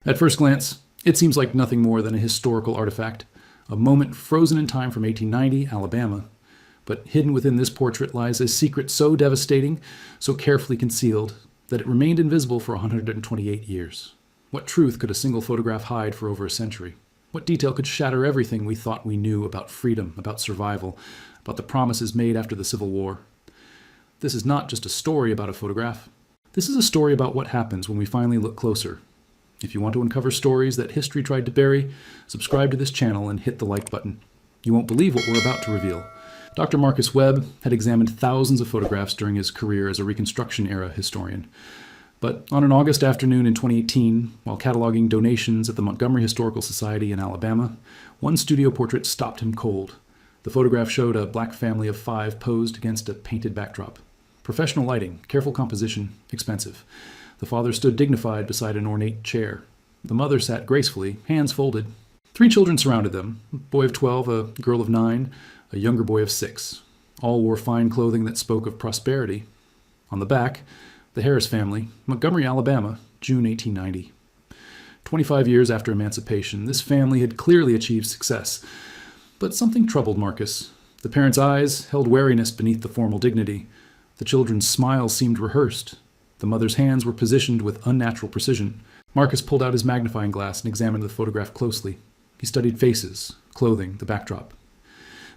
At first glance, it seems like nothing more than a historical artifact, a moment frozen in time from 1890, Alabama. But hidden within this portrait lies a secret so devastating, so carefully concealed, that it remained invisible for 128 years. What truth could a single photograph hide for over a century? What detail could shatter everything we thought we knew about freedom, about survival, about the promises made after the Civil War? This is not just a story about a photograph. This is a story about what happens when we finally look closer. If you want to uncover stories that history tried to bury, subscribe to this channel and hit the like button. You won't believe what we're about to reveal. Dr. Marcus Webb had examined thousands of photographs during his career as a Reconstruction-era historian. But on an August afternoon in 2018, while cataloging donations at the Montgomery Historical Society in Alabama, one studio portrait stopped him cold. The photograph showed a black family of 5 posed against a painted backdrop. Professional lighting, careful composition, expensive. The father stood dignified beside an ornate chair. The mother sat gracefully, hands folded. 3 children surrounded them, a boy of 12, a girl of 9, a younger boy of 6. All wore fine clothing that spoke of prosperity. On the back, the Harris family, Montgomery, Alabama, June 1890. 25 years after emancipation, this family had clearly achieved success. But something troubled Marcus. The parents' eyes held wariness beneath the formal dignity. The children's smiles seemed rehearsed. The mother's hands were positioned with unnatural precision. Marcus pulled out his magnifying glass and examined the photograph closely. He studied faces, clothing, the backdrop.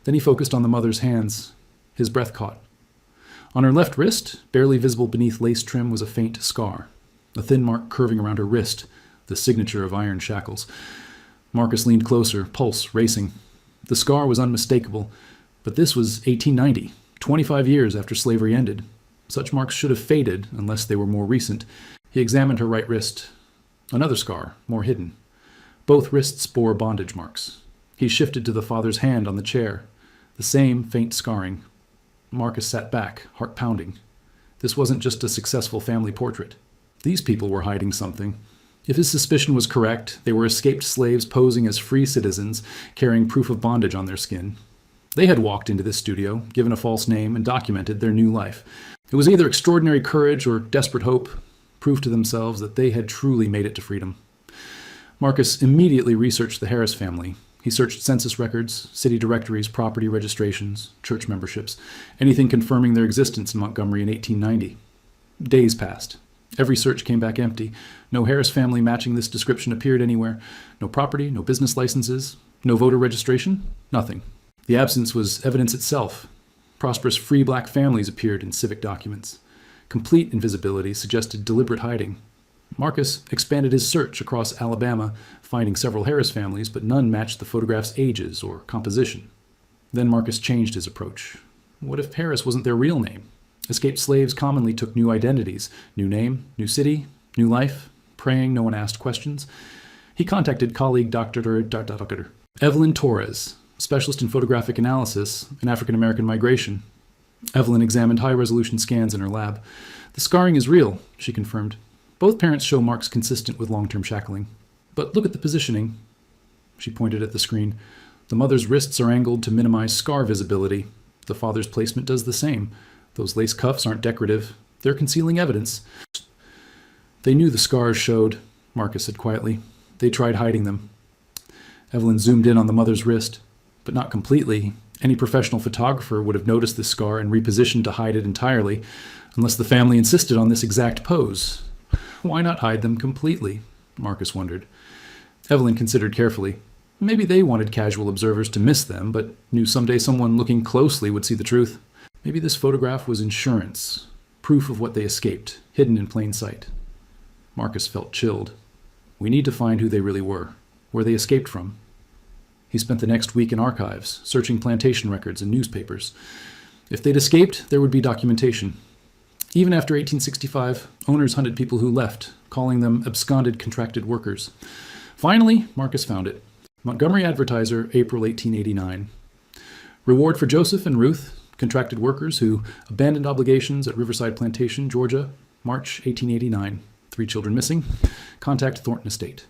Then he focused on the mother's hands. His breath caught. On her left wrist, barely visible beneath lace trim, was a faint scar, a thin mark curving around her wrist, the signature of iron shackles. Marcus leaned closer, pulse racing. The scar was unmistakable, but this was 1890, 25 years after slavery ended. Such marks should have faded unless they were more recent. He examined her right wrist. Another scar, more hidden. Both wrists bore bondage marks. He shifted to the father's hand on the chair. The same faint scarring. Marcus sat back, heart pounding. This wasn't just a successful family portrait. These people were hiding something. If his suspicion was correct, they were escaped slaves posing as free citizens, carrying proof of bondage on their skin. They had walked into this studio, given a false name, and documented their new life. It was either extraordinary courage or desperate hope, proof to themselves that they had truly made it to freedom. Marcus immediately researched the Harris family. He searched census records, city directories, property registrations, church memberships, anything confirming their existence in Montgomery in 1890. Days passed. Every search came back empty. No Harris family matching this description appeared anywhere. No property, no business licenses, no voter registration, nothing. The absence was evidence itself. Prosperous free black families appeared in civic documents. Complete invisibility suggested deliberate hiding. Marcus expanded his search across Alabama, finding several Harris families, but none matched the photograph's ages or composition. Then Marcus changed his approach. What if Harris wasn't their real name? Escaped slaves commonly took new identities, new name, new city, new life. Praying no one asked questions. He contacted colleague Dr. Evelyn Torres, specialist in photographic analysis and African-American migration. Evelyn examined high-resolution scans in her lab. The scarring is real, she confirmed. Both parents show marks consistent with long-term shackling. But look at the positioning. She pointed at the screen. The mother's wrists are angled to minimize scar visibility. The father's placement does the same. Those lace cuffs aren't decorative. They're concealing evidence. They knew the scars showed, Marcus said quietly. They tried hiding them. Evelyn zoomed in on the mother's wrist, but not completely. Any professional photographer would have noticed this scar and repositioned to hide it entirely, unless the family insisted on this exact pose. Why not hide them completely? Marcus wondered. Evelyn considered carefully. Maybe they wanted casual observers to miss them, but knew someday someone looking closely would see the truth. Maybe this photograph was insurance, proof of what they escaped, hidden in plain sight. Marcus felt chilled. We need to find who they really were, where they escaped from. He spent the next week in archives, searching plantation records and newspapers. If they'd escaped, there would be documentation. Even after 1865, owners hunted people who left, calling them absconded contracted workers. Finally, Marcus found it. Montgomery Advertiser, April 1889. Reward for Joseph and Ruth, contracted workers who abandoned obligations at Riverside Plantation, Georgia, March 1889. 3 children missing. Contact Thornton Estate.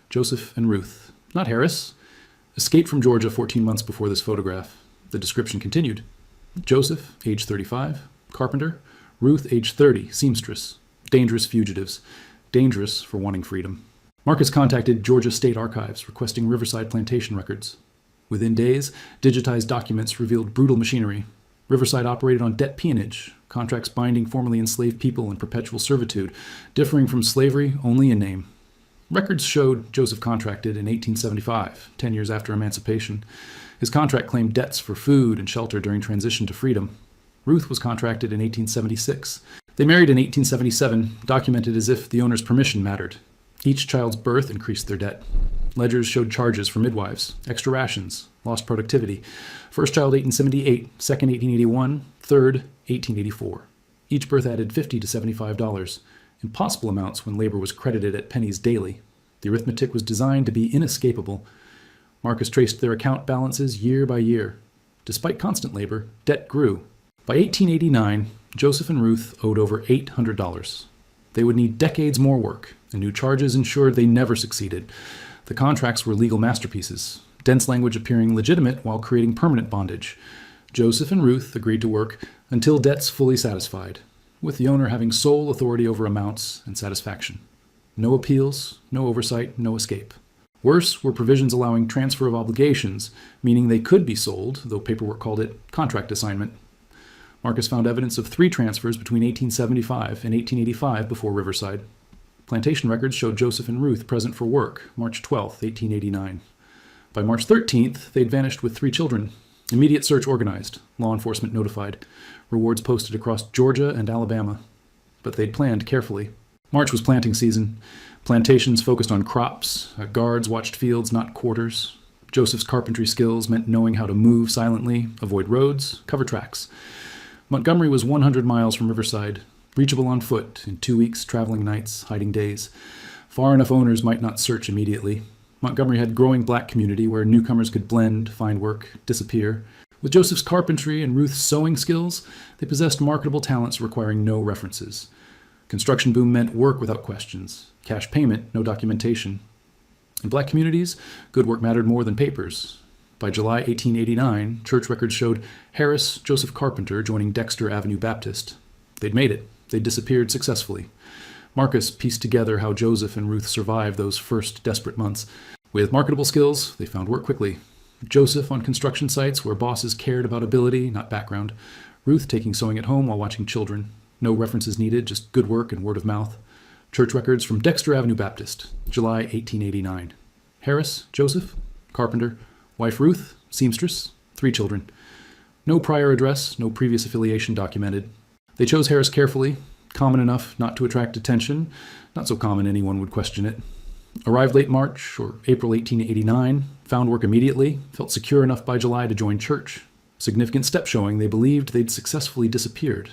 Joseph and Ruth, not Harris, escaped from Georgia 14 months before this photograph. The description continued. Joseph, age 35, carpenter. Ruth, age 30, seamstress. Dangerous fugitives. Dangerous for wanting freedom. Marcus contacted Georgia State Archives, requesting Riverside plantation records. Within days, digitized documents revealed brutal machinery. Riverside operated on debt peonage, contracts binding formerly enslaved people in perpetual servitude, differing from slavery only in name. Records showed Joseph contracted in 1875, 10 years after emancipation. His contract claimed debts for food and shelter during transition to freedom. Ruth was contracted in 1876. They married in 1877, documented as if the owner's permission mattered. Each child's birth increased their debt. Ledgers showed charges for midwives, extra rations, lost productivity. First child 1878, second 1881, third 1884. Each birth added $50 to $75, impossible amounts when labor was credited at pennies daily. The arithmetic was designed to be inescapable. Marcus traced their account balances year by year. Despite constant labor, debt grew. By 1889, Joseph and Ruth owed over $800. They would need decades more work, and new charges ensured they never succeeded. The contracts were legal masterpieces, dense language appearing legitimate while creating permanent bondage. Joseph and Ruth agreed to work until debts fully satisfied, with the owner having sole authority over amounts and satisfaction. No appeals, no oversight, no escape. Worse were provisions allowing transfer of obligations, meaning they could be sold, though paperwork called it contract assignment. Marcus found evidence of 3 transfers between 1875 and 1885 before Riverside. Plantation records showed Joseph and Ruth present for work, March 12, 1889. By March 13th, they'd vanished with 3 children. Immediate search organized, law enforcement notified, rewards posted across Georgia and Alabama. But they'd planned carefully. March was planting season. Plantations focused on crops. Guards watched fields, not quarters. Joseph's carpentry skills meant knowing how to move silently, avoid roads, cover tracks. Montgomery was 100 miles from Riverside, reachable on foot in 2 weeks, traveling nights, hiding days. Far enough owners might not search immediately. Montgomery had a growing black community where newcomers could blend, find work, disappear. With Joseph's carpentry and Ruth's sewing skills, they possessed marketable talents requiring no references. Construction boom meant work without questions. Cash payment, no documentation. In black communities, good work mattered more than papers. By July 1889, church records showed Harris Joseph Carpenter joining Dexter Avenue Baptist. They'd made it. They'd disappeared successfully. Marcus pieced together how Joseph and Ruth survived those first desperate months. With marketable skills, they found work quickly. Joseph on construction sites where bosses cared about ability, not background. Ruth taking sewing at home while watching children. No references needed, just good work and word of mouth. Church records from Dexter Avenue Baptist, July 1889. Harris, Joseph, carpenter. Wife Ruth, seamstress, 3 children. No prior address, no previous affiliation documented. They chose Harris carefully, common enough not to attract attention, not so common anyone would question it. Arrived late March or April 1889, found work immediately, felt secure enough by July to join church. Significant step showing they believed they'd successfully disappeared.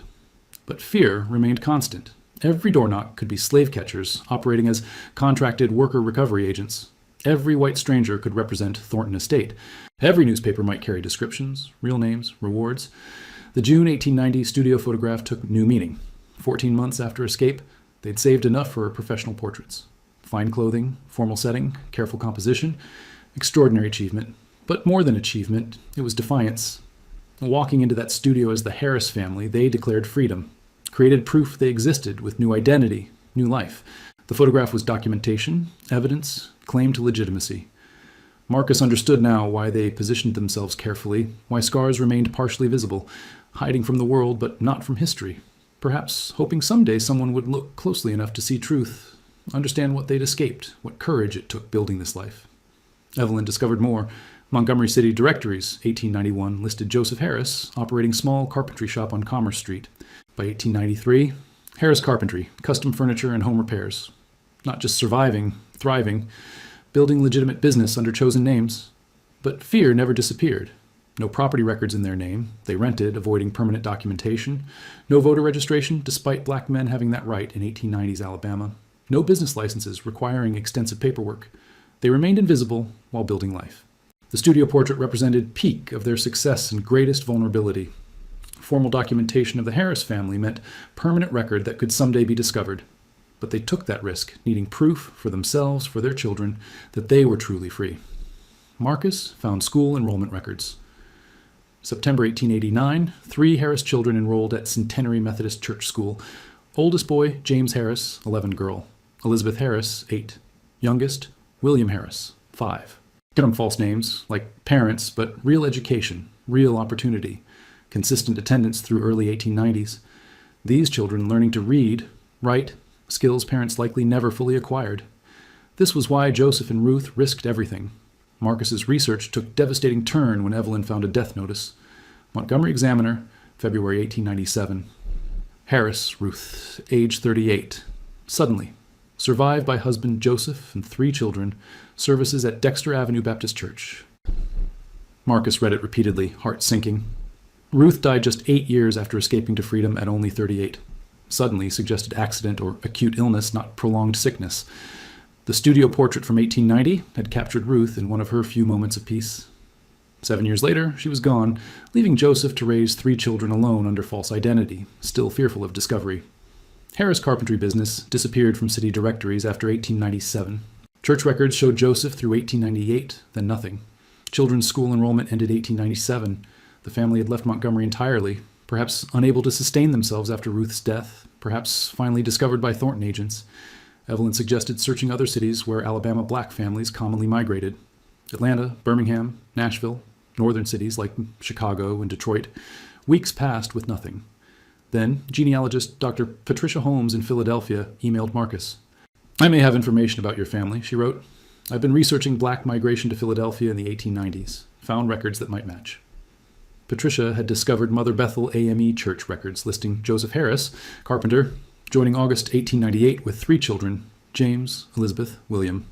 But fear remained constant. Every door knock could be slave catchers operating as contracted worker recovery agents. Every white stranger could represent Thornton Estate. Every newspaper might carry descriptions, real names, rewards. The June 1890 studio photograph took new meaning. 14 months after escape, they'd saved enough for professional portraits. Fine clothing, formal setting, careful composition, extraordinary achievement. But more than achievement, it was defiance. Walking into that studio as the Harris family, they declared freedom, created proof they existed with new identity, new life. The photograph was documentation, evidence, claim to legitimacy. Marcus understood now why they positioned themselves carefully, why scars remained partially visible, hiding from the world but not from history. Perhaps hoping someday someone would look closely enough to see truth, understand what they'd escaped, what courage it took building this life. Evelyn discovered more. Montgomery City Directories, 1891, listed Joseph Harris operating small carpentry shop on Commerce Street. By 1893, Harris Carpentry, custom furniture and home repairs. Not just surviving, thriving, building legitimate business under chosen names. But fear never disappeared. No property records in their name. They rented, avoiding permanent documentation. No voter registration, despite black men having that right in 1890s Alabama. No business licenses requiring extensive paperwork. They remained invisible while building life. The studio portrait represented peak of their success and greatest vulnerability. Formal documentation of the Harris family meant permanent record that could someday be discovered. But they took that risk, needing proof for themselves, for their children, that they were truly free. Marcus found school enrollment records. September 1889, 3 Harris children enrolled at Centenary Methodist Church School. Oldest boy, James Harris, 11 girl. Elizabeth Harris, 8. Youngest, William Harris, 5. Get them false names, like parents, but real education, real opportunity, consistent attendance through early 1890s. These children learning to read, write, skills parents likely never fully acquired. This was why Joseph and Ruth risked everything. Marcus's research took devastating turn when Evelyn found a death notice. Montgomery Examiner, February 1897. Harris, Ruth, age 38. Suddenly, survived by husband Joseph and 3 children, services at Dexter Avenue Baptist Church. Marcus read it repeatedly, heart sinking. Ruth died just 8 years after escaping to freedom at only 38. Suddenly suggested accident or acute illness, not prolonged sickness. The studio portrait from 1890 had captured Ruth in one of her few moments of peace. 7 years later, she was gone, leaving Joseph to raise 3 children alone under false identity, still fearful of discovery. Harris' carpentry business disappeared from city directories after 1897. Church records showed Joseph through 1898, then nothing. Children's school enrollment ended 1897. The family had left Montgomery entirely, perhaps unable to sustain themselves after Ruth's death, perhaps finally discovered by Thornton agents. Evelyn suggested searching other cities where Alabama black families commonly migrated. Atlanta, Birmingham, Nashville, northern cities like Chicago and Detroit. Weeks passed with nothing. Then, genealogist Dr. Patricia Holmes in Philadelphia emailed Marcus. "I may have information about your family," she wrote. "I've been researching black migration to Philadelphia in the 1890s. Found records that might match." Patricia had discovered Mother Bethel AME church records listing Joseph Harris, carpenter, joining August 1898 with 3 children, James, Elizabeth, William.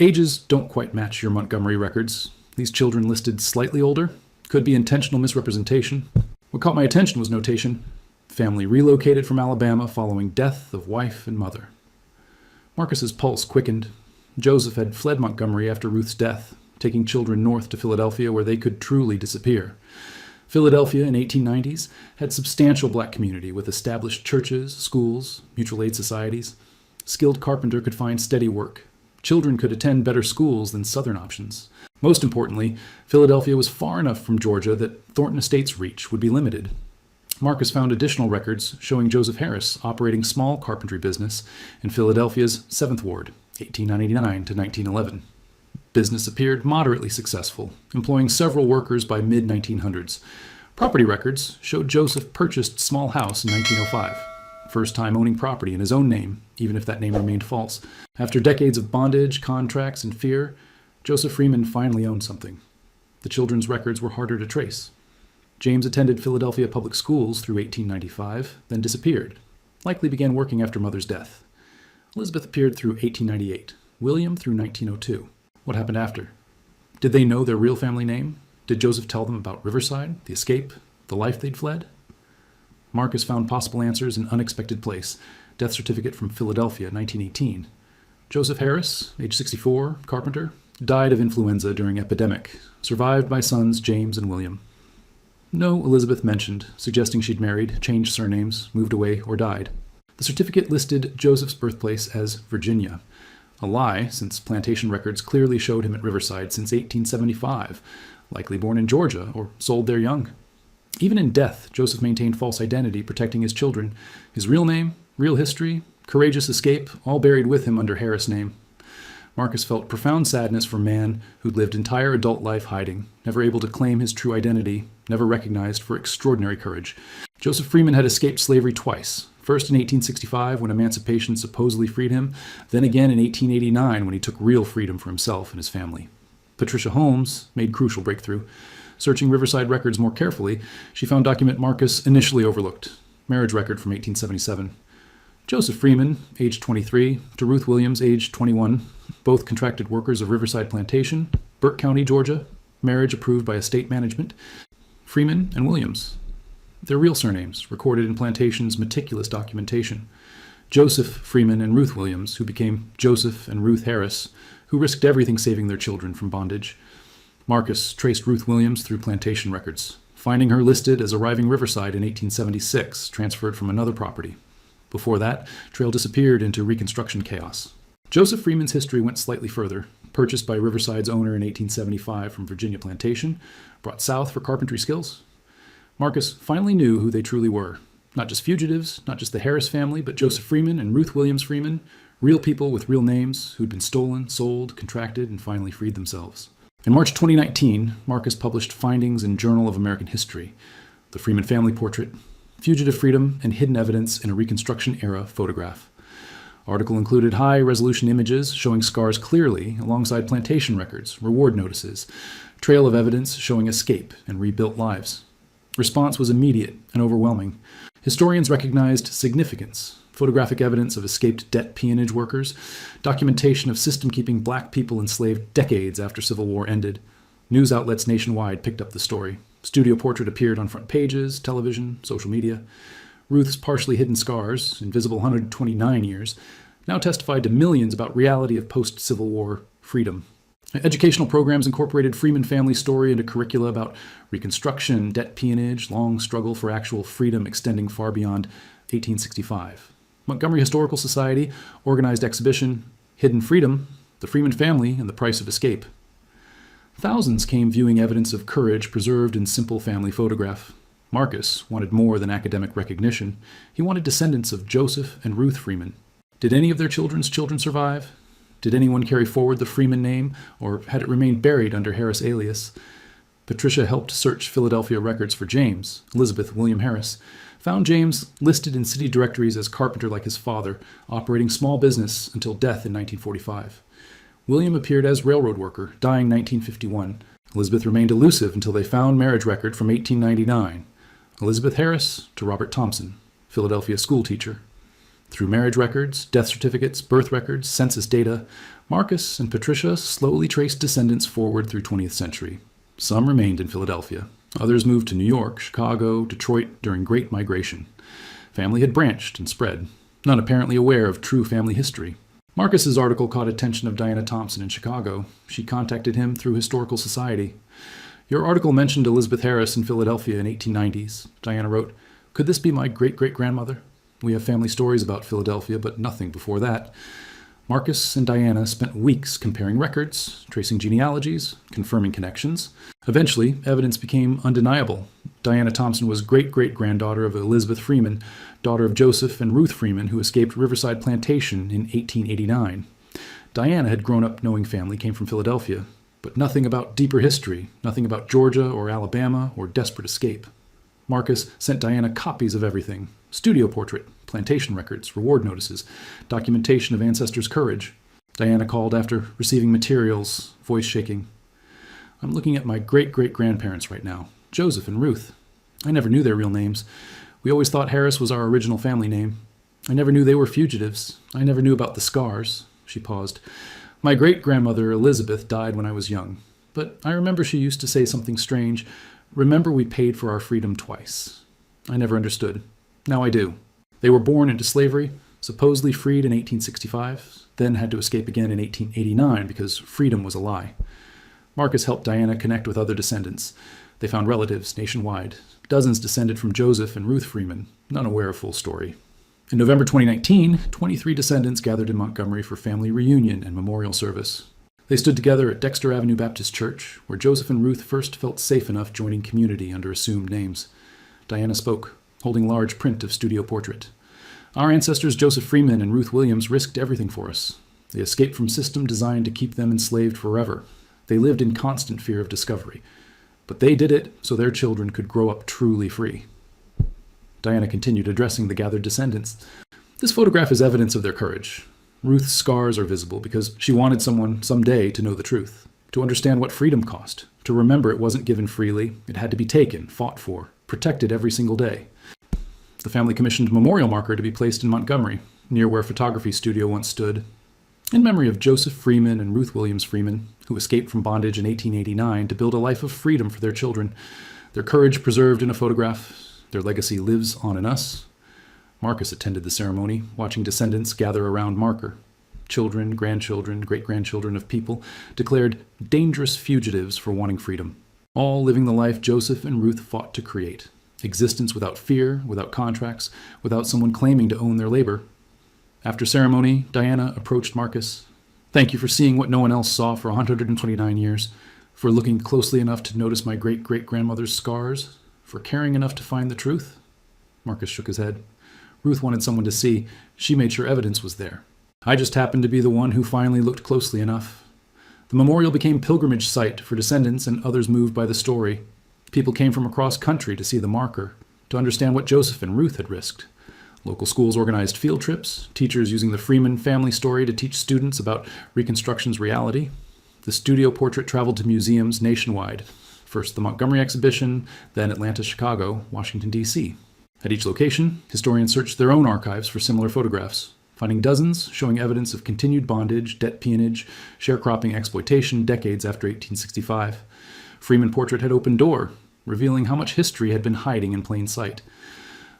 Ages don't quite match your Montgomery records. These children listed slightly older. Could be intentional misrepresentation. What caught my attention was notation: family relocated from Alabama following death of wife and mother. Marcus's pulse quickened. Joseph had fled Montgomery after Ruth's death, taking children north to Philadelphia where they could truly disappear. Philadelphia in 1890s had substantial black community with established churches, schools, mutual aid societies. Skilled carpenter could find steady work. Children could attend better schools than southern options. Most importantly, Philadelphia was far enough from Georgia that Thornton Estates' reach would be limited. Marcus found additional records showing Joseph Harris operating small carpentry business in Philadelphia's 7th Ward, 1899 to 1911. Business appeared moderately successful, employing several workers by mid-1900s. Property records showed Joseph purchased small house in 1905. First time owning property in his own name, even if that name remained false. After decades of bondage, contracts, and fear, Joseph Freeman finally owned something. The children's records were harder to trace. James attended Philadelphia public schools through 1895, then disappeared. Likely began working after mother's death. Elizabeth appeared through 1898. William through 1902. What happened after? Did they know their real family name? Did Joseph tell them about Riverside, the escape, the life they'd fled? Marcus found possible answers in unexpected place. Death certificate from Philadelphia, 1918. Joseph Harris, age 64, carpenter, died of influenza during epidemic, survived by sons James and William. No Elizabeth mentioned, suggesting she'd married, changed surnames, moved away, or died. The certificate listed Joseph's birthplace as Virginia. A lie, since plantation records clearly showed him at Riverside since 1875, likely born in Georgia or sold there young. Even in death, Joseph maintained false identity, protecting his children. His real name, real history, courageous escape, all buried with him under Harris' name. Marcus felt profound sadness for a man who'd lived entire adult life hiding, never able to claim his true identity, never recognized for extraordinary courage. Joseph Freeman had escaped slavery twice. First in 1865 when emancipation supposedly freed him, then again in 1889 when he took real freedom for himself and his family. Patricia Holmes made crucial breakthrough. Searching Riverside records more carefully, she found document Marcus initially overlooked, marriage record from 1877. Joseph Freeman, age 23, to Ruth Williams, age 21, both contracted workers of Riverside Plantation, Burke County, Georgia, marriage approved by estate management. Freeman and Williams. Their real surnames, recorded in Plantation's meticulous documentation. Joseph Freeman and Ruth Williams, who became Joseph and Ruth Harris, who risked everything saving their children from bondage. Marcus traced Ruth Williams through plantation records, finding her listed as arriving Riverside in 1876, transferred from another property. Before that, trail disappeared into Reconstruction chaos. Joseph Freeman's history went slightly further. Purchased by Riverside's owner in 1875 from Virginia Plantation, brought south for carpentry skills. Marcus finally knew who they truly were. Not just fugitives, not just the Harris family, but Joseph Freeman and Ruth Williams Freeman, Real people with real names who'd been stolen, sold, contracted, and finally freed themselves. In March 2019, Marcus published findings in Journal of American History, The Freeman Family Portrait, Fugitive Freedom and Hidden Evidence in a Reconstruction-Era Photograph. Article included high-resolution images showing scars clearly alongside plantation records, reward notices, trail of evidence showing escape and rebuilt lives. Response was immediate and overwhelming. Historians recognized significance: photographic evidence of escaped debt peonage workers, documentation of system keeping black people enslaved decades after Civil War ended. News outlets nationwide picked up the story. Studio Portrait appeared on front pages, television, social media. Ruth's partially hidden scars, invisible 129 years, now testified to millions about reality of post-Civil War freedom. Educational programs incorporated Freeman family story into curricula about Reconstruction, debt peonage, long struggle for actual freedom extending far beyond 1865. Montgomery Historical Society organized exhibition Hidden Freedom, The Freeman Family and the Price of Escape. Thousands came viewing evidence of courage preserved in simple family photograph. Marcus wanted more than academic recognition. He wanted descendants of Joseph and Ruth Freeman. Did any of their children's children survive? Did anyone carry forward the Freeman name, or had it remained buried under Harris alias? Patricia helped search Philadelphia records for James. Elizabeth William Harris found James listed in city directories as carpenter like his father, operating small business until death in 1945. William appeared as railroad worker, dying 1951. Elizabeth remained elusive until they found marriage record from 1899. Elizabeth Harris to Robert Thompson, Philadelphia schoolteacher. Through marriage records, death certificates, birth records, census data, Marcus and Patricia slowly traced descendants forward through 20th century. Some remained in Philadelphia. Others moved to New York, Chicago, Detroit during Great Migration. Family had branched and spread, none apparently aware of true family history. Marcus's article caught attention of Diana Thompson in Chicago. She contacted him through Historical Society. Your article mentioned Elizabeth Harris in Philadelphia in 1890s. Diana wrote, "Could this be my great-great-grandmother? We have family stories about Philadelphia, but nothing before that." Marcus and Diana spent weeks comparing records, tracing genealogies, confirming connections. Eventually, evidence became undeniable. Diana Thompson was great-great-granddaughter of Elizabeth Freeman, daughter of Joseph and Ruth Freeman, who escaped Riverside Plantation in 1889. Diana had grown up knowing family came from Philadelphia, but nothing about deeper history, nothing about Georgia or Alabama or desperate escape. Marcus sent Diana copies of everything: studio portrait, plantation records, reward notices, documentation of ancestors' courage. Diana called after receiving materials, voice shaking. "I'm looking at my great-great-grandparents right now, Joseph and Ruth. I never knew their real names. We always thought Harris was our original family name. I never knew they were fugitives. I never knew about the scars." She paused. "My great-grandmother Elizabeth died when I was young, but I remember she used to say something strange. Remember, we paid for our freedom twice. I never understood. Now I do. They were born into slavery, supposedly freed in 1865, then had to escape again in 1889 because freedom was a lie." Marcus helped Diana connect with other descendants. They found relatives nationwide. Dozens descended from Joseph and Ruth Freeman, none aware of full story. In November 2019, 23 descendants gathered in Montgomery for family reunion and memorial service. They stood together at Dexter Avenue Baptist Church, where Joseph and Ruth first felt safe enough joining community under assumed names. Diana spoke, holding large print of studio portrait. "Our ancestors Joseph Freeman and Ruth Williams risked everything for us. They escaped from system designed to keep them enslaved forever. They lived in constant fear of discovery. But they did it so their children could grow up truly free." Diana continued, addressing the gathered descendants. "This photograph is evidence of their courage. Ruth's scars are visible because she wanted someone someday to know the truth, to understand what freedom cost, to remember it wasn't given freely, it had to be taken, fought for, protected every single day." The family commissioned a memorial marker to be placed in Montgomery, near where photography studio once stood, in memory of Joseph Freeman and Ruth Williams Freeman, who escaped from bondage in 1889 to build a life of freedom for their children. Their courage preserved in a photograph, their legacy lives on in us. Marcus attended the ceremony, watching descendants gather around marker. Children, grandchildren, great-grandchildren of people declared dangerous fugitives for wanting freedom, all living the life Joseph and Ruth fought to create. Existence without fear, without contracts, without someone claiming to own their labor. After ceremony, Diana approached Marcus. "Thank you for seeing what no one else saw for 129 years, for looking closely enough to notice my great-great-grandmother's scars, for caring enough to find the truth." Marcus shook his head. "Ruth wanted someone to see. She made sure evidence was there. I just happened to be the one who finally looked closely enough. The memorial became pilgrimage site for descendants and others moved by the story. People came from across country to see the marker, to understand what Joseph and Ruth had risked. Local schools organized field trips, teachers using the Freeman family story to teach students about Reconstruction's reality. The studio portrait traveled to museums nationwide, first the Montgomery exhibition, then Atlanta, Chicago, Washington, D.C. At each location, historians searched their own archives for similar photographs, finding dozens showing evidence of continued bondage, debt peonage, sharecropping exploitation decades after 1865. Freeman portrait had opened door, revealing how much history had been hiding in plain sight.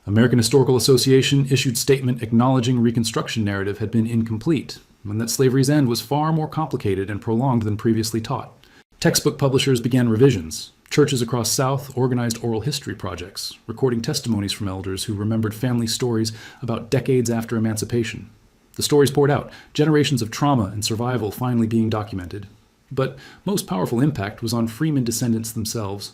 American Historical Association issued statement acknowledging Reconstruction narrative had been incomplete, and that slavery's end was far more complicated and prolonged than previously taught. Textbook publishers began revisions. Churches across South organized oral history projects, recording testimonies from elders who remembered family stories about decades after emancipation. The stories poured out, generations of trauma and survival finally being documented. But most powerful impact was on Freeman descendants themselves.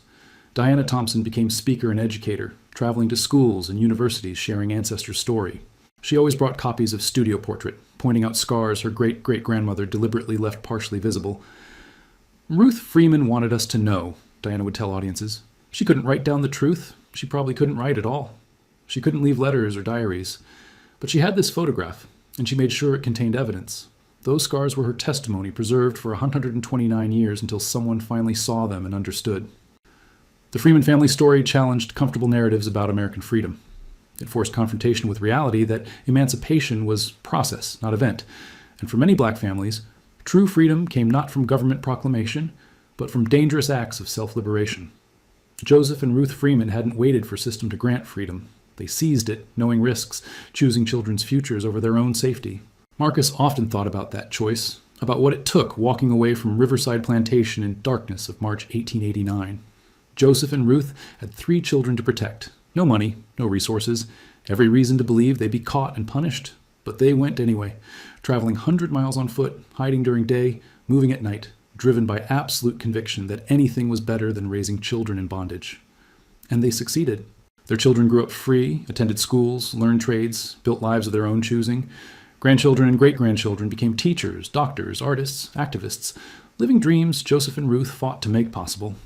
Diana Thompson became speaker and educator, traveling to schools and universities sharing ancestors' story. She always brought copies of Studio Portrait, pointing out scars her great-great-grandmother deliberately left partially visible. Ruth Freeman wanted us to know, Diana would tell audiences. She couldn't write down the truth. She probably couldn't write at all. She couldn't leave letters or diaries. But she had this photograph, and she made sure it contained evidence. Those scars were her testimony, preserved for 129 years until someone finally saw them and understood. The Freeman family story challenged comfortable narratives about American freedom. It forced confrontation with reality that emancipation was process, not event. And for many black families, true freedom came not from government proclamation, but from dangerous acts of self-liberation. Joseph and Ruth Freeman hadn't waited for system to grant freedom. They seized it, knowing risks, choosing children's futures over their own safety. Marcus often thought about that choice, about what it took walking away from Riverside Plantation in darkness of March 1889. Joseph and Ruth had 3 children to protect. No money, no resources, every reason to believe they'd be caught and punished. But they went anyway, traveling 100 miles on foot, hiding during day, moving at night, driven by absolute conviction that anything was better than raising children in bondage. And they succeeded. Their children grew up free, attended schools, learned trades, built lives of their own choosing. Grandchildren and great-grandchildren became teachers, doctors, artists, activists, living dreams Joseph and Ruth fought to make possible.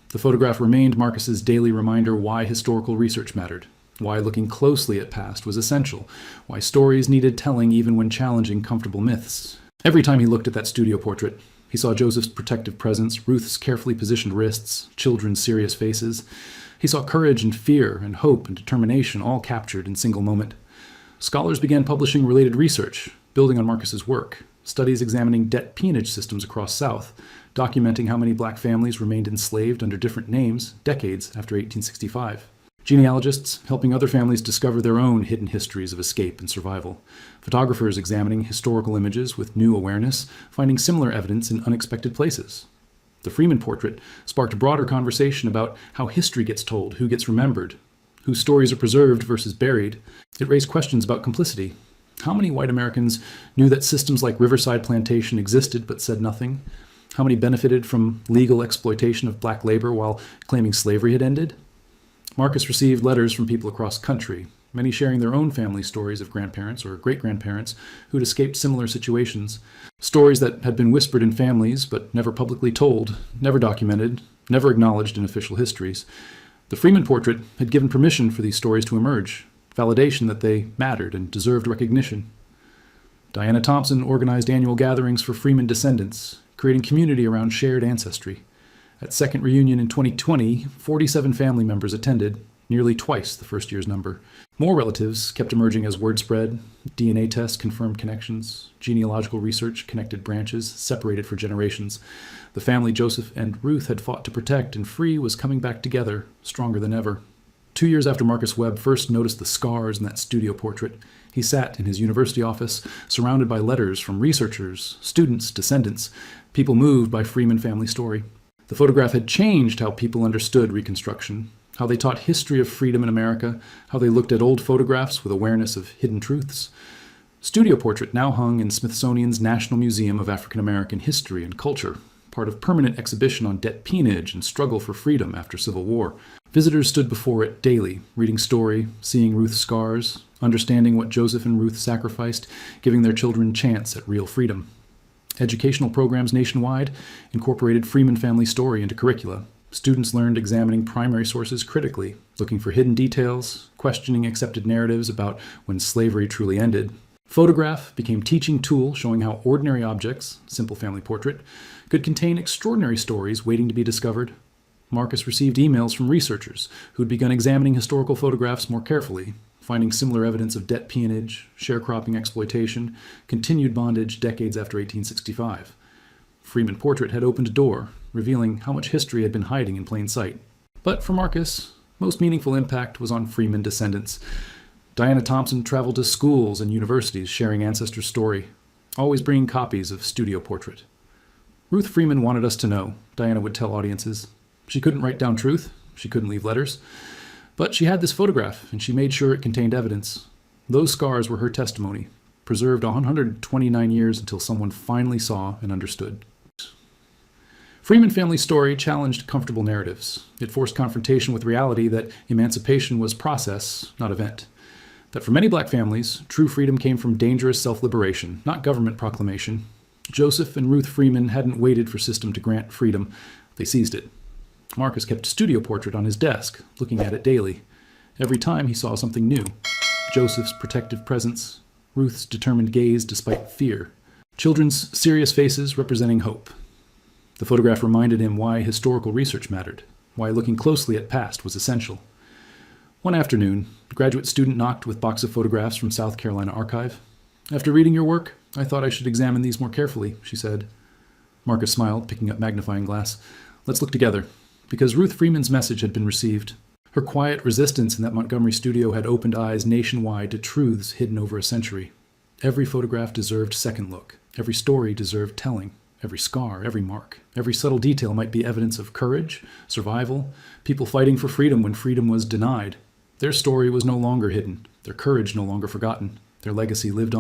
The photograph remained Marcus's daily reminder why historical research mattered, why looking closely at past was essential, why stories needed telling even when challenging comfortable myths. Every time he looked at that studio portrait, he saw Joseph's protective presence, Ruth's carefully positioned wrists, children's serious faces. He saw courage and fear and hope and determination all captured in single moment. Scholars began publishing related research, building on Marcus's work, studies examining debt peonage systems across South, documenting how many black families remained enslaved under different names decades after 1865. Genealogists helping other families discover their own hidden histories of escape and survival. Photographers examining historical images with new awareness, finding similar evidence in unexpected places. The Freeman portrait sparked a broader conversation about how history gets told, who gets remembered, whose stories are preserved versus buried. It raised questions about complicity. How many white Americans knew that systems like Riverside Plantation existed but said nothing? How many benefited from legal exploitation of black labor while claiming slavery had ended? Marcus received letters from people across country, many sharing their own family stories of grandparents or great-grandparents who'd escaped similar situations. Stories that had been whispered in families but never publicly told, never documented, never acknowledged in official histories. The Freeman portrait had given permission for these stories to emerge, validation that they mattered and deserved recognition. Diana Thompson organized annual gatherings for Freeman descendants, creating community around shared ancestry. At second reunion in 2020, 47 family members attended, nearly twice the first year's number. More relatives kept emerging as word spread. DNA tests confirmed connections. Genealogical research connected branches, separated for generations. The family Joseph and Ruth had fought to protect and free was coming back together, stronger than ever. 2 years after Marcus Webb first noticed the scars in that studio portrait, he sat in his university office, surrounded by letters from researchers, students, descendants, people moved by Freeman family story. The photograph had changed how people understood Reconstruction, how they taught history of freedom in America, how they looked at old photographs with awareness of hidden truths. Studio Portrait now hung in Smithsonian's National Museum of African American History and Culture, part of permanent exhibition on debt peonage and struggle for freedom after Civil War. Visitors stood before it daily, reading story, seeing Ruth's scars, understanding what Joseph and Ruth sacrificed, giving their children a chance at real freedom. Educational programs nationwide incorporated Freeman family story into curricula. Students learned examining primary sources critically, looking for hidden details, questioning accepted narratives about when slavery truly ended. Photograph became teaching tool showing how ordinary objects, simple family portrait, could contain extraordinary stories waiting to be discovered. Marcus received emails from researchers who'd begun examining historical photographs more carefully, finding similar evidence of debt peonage, sharecropping exploitation, continued bondage decades after 1865. Freeman Portrait had opened a door, revealing how much history had been hiding in plain sight. But for Marcus, most meaningful impact was on Freeman descendants. Diana Thompson traveled to schools and universities sharing ancestors' story, always bringing copies of Studio Portrait. Ruth Freeman wanted us to know, Diana would tell audiences. She couldn't write down truth, she couldn't leave letters, but she had this photograph, and she made sure it contained evidence. Those scars were her testimony, preserved 129 years until someone finally saw and understood. Freeman family story challenged comfortable narratives. It forced confrontation with reality that emancipation was process, not event. That for many black families, true freedom came from dangerous self-liberation, not government proclamation. Joseph and Ruth Freeman hadn't waited for system to grant freedom. They seized it. Marcus kept Studio Portrait on his desk, looking at it daily. Every time he saw something new. Joseph's protective presence, Ruth's determined gaze despite fear, children's serious faces representing hope. The photograph reminded him why historical research mattered, why looking closely at past was essential. One afternoon, a graduate student knocked with a box of photographs from South Carolina Archive. "After reading your work, I thought I should examine these more carefully," she said. Marcus smiled, picking up magnifying glass. "Let's look together," because Ruth Freeman's message had been received. Her quiet resistance in that Montgomery studio had opened eyes nationwide to truths hidden over a century. Every photograph deserved second look. Every story deserved telling. Every scar, every mark, every subtle detail might be evidence of courage, survival, people fighting for freedom when freedom was denied. Their story was no longer hidden, their courage no longer forgotten, their legacy lived on.